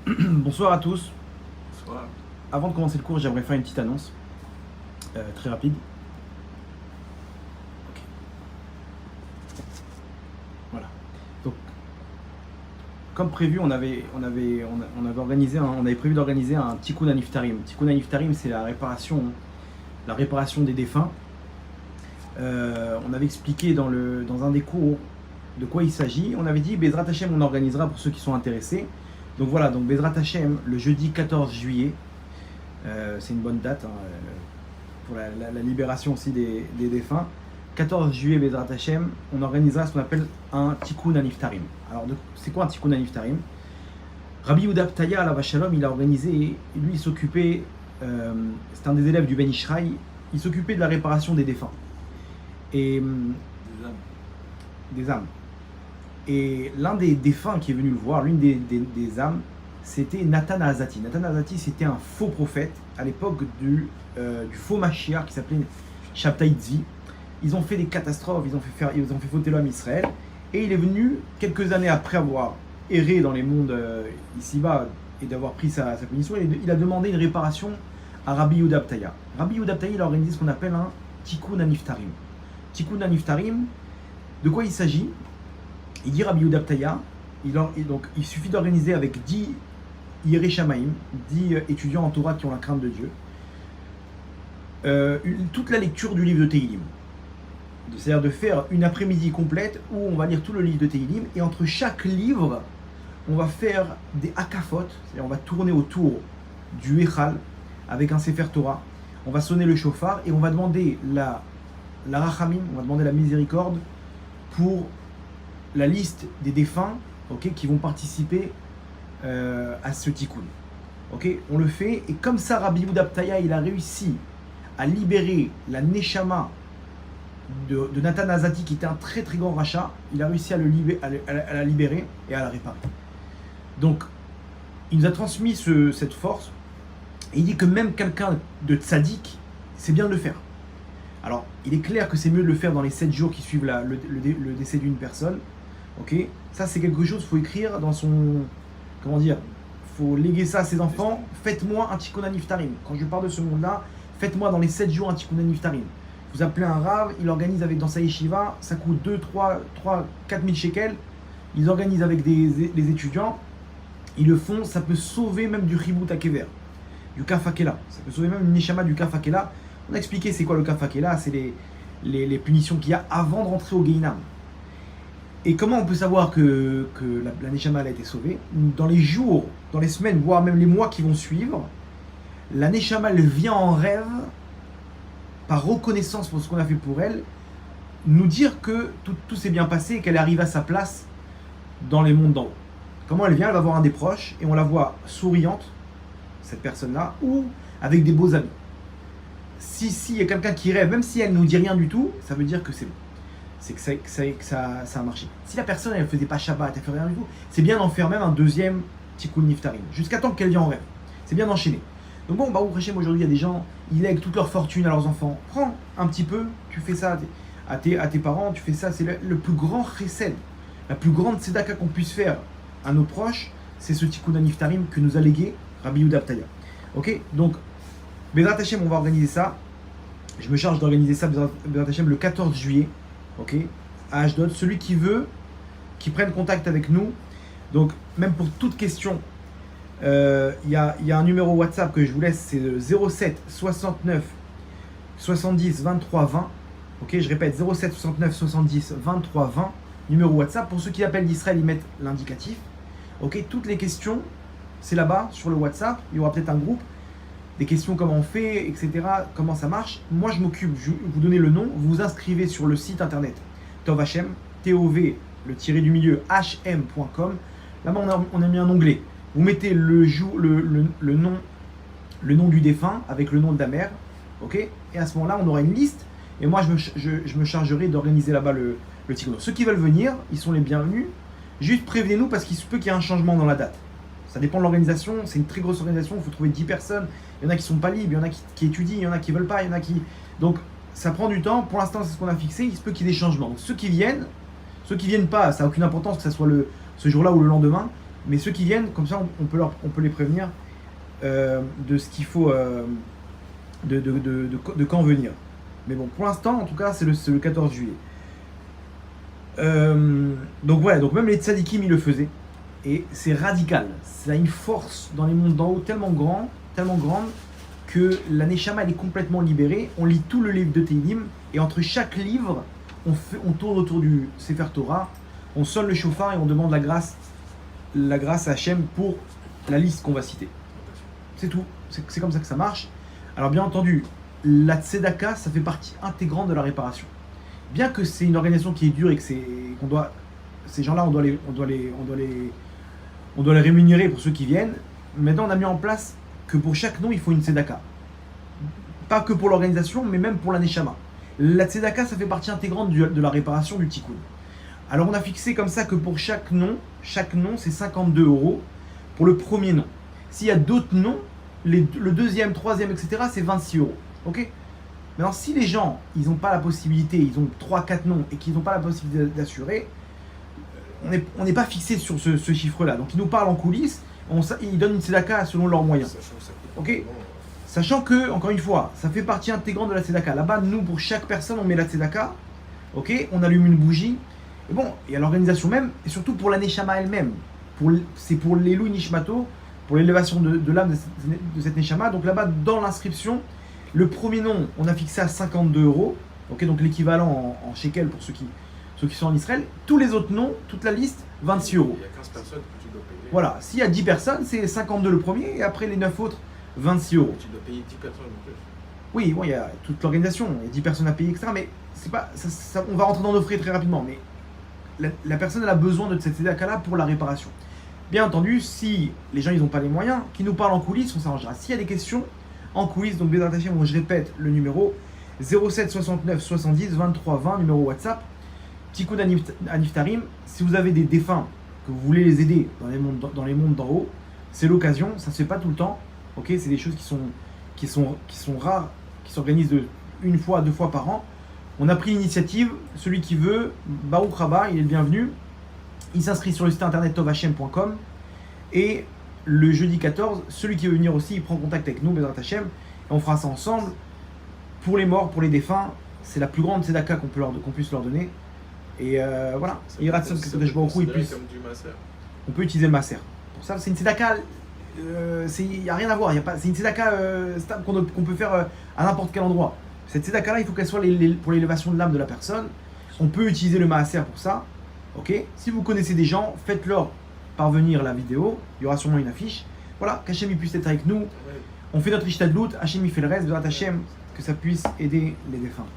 Bonsoir à tous. Soit. Avant de commencer le cours, j'aimerais faire une petite annonce très rapide. Ok. Voilà. Donc, comme prévu, on avait prévu d'organiser un Tikkun Aniftarim. Tikkun Aniftarim, c'est la réparation des défunts. On avait expliqué dans un des cours de quoi il s'agit. On avait dit Bezrat Hashem, on organisera pour ceux qui sont intéressés. Donc voilà, donc Bezrat Hashem, le jeudi 14 juillet, c'est une bonne date pour la libération aussi des défunts. 14 juillet, Bezrat Hashem, on organisera ce qu'on appelle un Tikkun Aniftarim. Alors, c'est quoi un Tikkun Aniftarim? Rabbi Yehuda Ptaya, alav Shalom, il a organisé, lui il s'occupait, c'est un des élèves du Ben Ishraï, il s'occupait de la réparation des défunts. Et des âmes. Et l'un des défunts qui est venu le voir, l'une des âmes, c'était Nathan Azati. Nathan Azati, c'était un faux prophète à l'époque du faux Mashiach qui s'appelait Shabtai Tzvi. Ils ont fait des catastrophes, ils ont fait fauter l'homme Israël. Et il est venu, quelques années après avoir erré dans les mondes ici-bas et d'avoir pris sa punition, il a demandé une réparation à Rabbi Yehuda Ptaya. Rabbi Yehuda Ptaya, il a organisé ce qu'on appelle un Tikkun Aniftarim. Tikkun Aniftarim, de quoi il s'agit? Il dit Rabbi Yehuda Ptaya, donc il suffit d'organiser avec 10 Yerei Shamaim, 10 étudiants en Torah qui ont la crainte de Dieu, toute la lecture du livre de Tehillim. C'est-à-dire de faire une après-midi complète où on va lire tout le livre de Tehillim, et entre chaque livre, on va faire des hakafot, c'est-à-dire on va tourner autour du Echal avec un Sefer Torah, on va sonner le shofar et on va demander la rachamim, on va demander la miséricorde pour la liste des défunts, qui vont participer à ce tikkun. On le fait, et comme ça Rabbi Yehuda Ptaya, il a réussi à libérer la neshama de Nathan Azati, qui était un très très grand rachat. Il a réussi à la libérer et à la réparer. Donc il nous a transmis cette force, et il dit que même quelqu'un de tzaddik, c'est bien de le faire. Alors il est clair que c'est mieux de le faire dans les 7 jours qui suivent le décès d'une personne. Ça c'est quelque chose, il faut écrire dans son... Comment dire? Il faut léguer ça à ses enfants. Faites-moi un Tikkun Aniftarim. Quand je parle de ce monde-là, faites-moi dans les 7 jours un Tikkun Aniftarim. Vous appelez un rave, il organise dans sa yeshiva, ça coûte 2, 3, 4 000 shekels. Ils organisent avec les étudiants, ils le font, ça peut sauver même du Ribut Akever, du Kafakela. Ça peut sauver même une neshama du Kafakela. On a expliqué c'est quoi le Kafakela, c'est les punitions qu'il y a avant de rentrer au Gehinam. Et comment on peut savoir que la neshama a été sauvée? Dans les jours, dans les semaines, voire même les mois qui vont suivre, la neshama elle vient en rêve, par reconnaissance pour ce qu'on a fait pour elle, nous dire que tout s'est bien passé et qu'elle arrive à sa place dans les mondes d'en haut. Comment elle vient? Elle va voir un des proches et on la voit souriante, cette personne-là, ou avec des beaux amis. Si il y a quelqu'un qui rêve, même si elle ne nous dit rien du tout, ça veut dire que c'est bon. C'est que ça a marché. Si la personne elle faisait pas Shabbat, elle fait rien du tout, c'est bien d'en faire même un deuxième Tikkun Niftarim, jusqu'à temps qu'elle vienne en rêve. C'est bien d'enchaîner. Donc bon, Baruch Hashem, aujourd'hui il y a des gens, ils lèguent toute leur fortune à leurs enfants. Prends un petit peu, tu fais ça à tes parents, tu fais ça, c'est le plus grand chesed, la plus grande tzedaka qu'on puisse faire à nos proches, c'est ce Tikkun Aniftarim que nous a légué Rabbi Yehuda Ptaya. Donc, Bezrat Hashem, on va organiser ça. Je me charge d'organiser ça, Bezrat Hashem, le 14 juillet, à Ashdod. Celui qui veut, qui prenne contact avec nous. Donc, même pour toute question, il y a un numéro WhatsApp que je vous laisse, c'est le 07 69 70 23 20. Je répète, 07 69 70 23 20. Numéro WhatsApp. Pour ceux qui appellent d'Israël, ils mettent l'indicatif. Toutes les questions, c'est là-bas sur le WhatsApp. Il y aura peut-être un groupe. Des questions, comment on fait, etc. Comment ça marche. Moi, je m'occupe. Je vous donner le nom. Vous vous inscrivez sur le site internet Tov Hashem, TOV, le tiré du milieu, hm.com. Là-bas, on a mis un onglet. Vous mettez le nom du défunt avec le nom de la mère, et à ce moment-là, on aura une liste, et moi, je me chargerai d'organiser là-bas le tikkun. Ceux qui veulent venir, ils sont les bienvenus. Juste prévenez-nous parce qu'il se peut qu'il y ait un changement dans la date. Ça dépend de l'organisation, c'est une très grosse organisation, il faut trouver 10 personnes. Il y en a qui sont pas libres, il y en a qui étudient, il y en a qui veulent pas, il y en a qui... Donc, ça prend du temps. Pour l'instant, c'est ce qu'on a fixé, il se peut qu'il y ait des changements. Donc, ceux qui viennent pas, ça n'a aucune importance que ça soit ce jour-là ou le lendemain. Mais ceux qui viennent, comme ça, on peut les prévenir de ce qu'il faut, de quand venir. Mais bon, pour l'instant, en tout cas, c'est le 14 juillet. Donc voilà, donc même les tzadikim, ils le faisaient. Et c'est radical. Ça a une force dans les mondes d'en haut tellement grande, que la Neshama, elle est complètement libérée. On lit tout le livre de Tehillim, et entre chaque livre, on tourne autour du Sefer Torah, on sonne le chauffard et on demande la grâce à Hachem pour la liste qu'on va citer. C'est tout. C'est comme ça que ça marche. Alors bien entendu, la tzedaka, ça fait partie intégrante de la réparation. Bien que c'est une organisation qui est dure et que ces gens-là, on doit les rémunérer pour ceux qui viennent. Maintenant, on a mis en place que pour chaque nom, il faut une tzedaka. Pas que pour l'organisation, mais même pour la neshama. La tzedaka, ça fait partie intégrante de la réparation du tikkun. Alors on a fixé comme ça que pour chaque nom c'est 52 € pour le premier nom. S'il y a d'autres noms, le deuxième, troisième, etc., c'est 26 €. Ok ? Maintenant, si les gens, ils n'ont pas la possibilité, ils ont 3-4 noms et qu'ils n'ont pas la possibilité d'assurer, on n'est pas fixé sur ce chiffre-là. Donc ils nous parlent en coulisses, ils donnent une tzedaka selon leurs moyens. Ok ? Sachant que, encore une fois, ça fait partie intégrante de la tzedaka. Là-bas, nous, pour chaque personne, on met la tzedaka. Ok ? On allume une bougie. Et bon, il y a l'organisation même, et surtout pour la neshama elle-même. C'est pour l'Elou Nishmato, pour l'élévation de l'âme de cette neshama. Donc là-bas, dans l'inscription, le premier nom, on a fixé à 52 €. Ok, donc l'équivalent en shekel pour ceux qui sont en Israël. Tous les autres noms, toute la liste, 26 €. Il y a 15 personnes que tu dois payer. Voilà, s'il y a 10 personnes, c'est 52 le premier, et après les 9 autres, 26 €. Tu dois payer 10 personnes en plus. Oui, bon, il y a toute l'organisation, il y a 10 personnes à payer, etc. Mais c'est pas, on va rentrer dans nos frais très rapidement. Mais la personne, elle a besoin de cette tzedaka-là pour la réparation. Bien entendu, si les gens ils n'ont pas les moyens, qui nous parlent en coulisses, on s'arrangera. S'il y a des questions en coulisses, donc Bézat Hachem, je répète le numéro 07 69 70 23 20, numéro WhatsApp. Petit coup d'Aniftarim, si vous avez des défunts que vous voulez les aider dans les mondes d'en haut, c'est l'occasion, ça se fait pas tout le temps. Ok, c'est des choses qui sont rares, qui s'organisent une fois, 2 fois par an. On a pris l'initiative, celui qui veut, Baruch Haba, il est le bienvenu. Il s'inscrit sur le site internet tovhachem.com. Et le jeudi 14, celui qui veut venir aussi, il prend contact avec nous, Bézat Hachem, et on fera ça ensemble. Pour les morts, pour les défunts, c'est la plus grande tzedaka qu'on puisse leur donner. Et voilà, il rate ça que je vois beaucoup, on peut utiliser le masser. Pour ça, c'est une tzedaka, il n'y a rien à voir, c'est une tzedaka stable qu'on peut faire à n'importe quel endroit. Cette tzedaka-là, il faut qu'elle soit pour l'élévation de l'âme de la personne. On peut utiliser le maaser pour ça. Ok. Si vous connaissez des gens, faites-leur parvenir la vidéo. Il y aura sûrement une affiche. Voilà, qu'Hachem puisse être avec nous. On fait notre ishtadlout, Hachem fait le reste, Bézat Hachem, que ça puisse aider les défunts.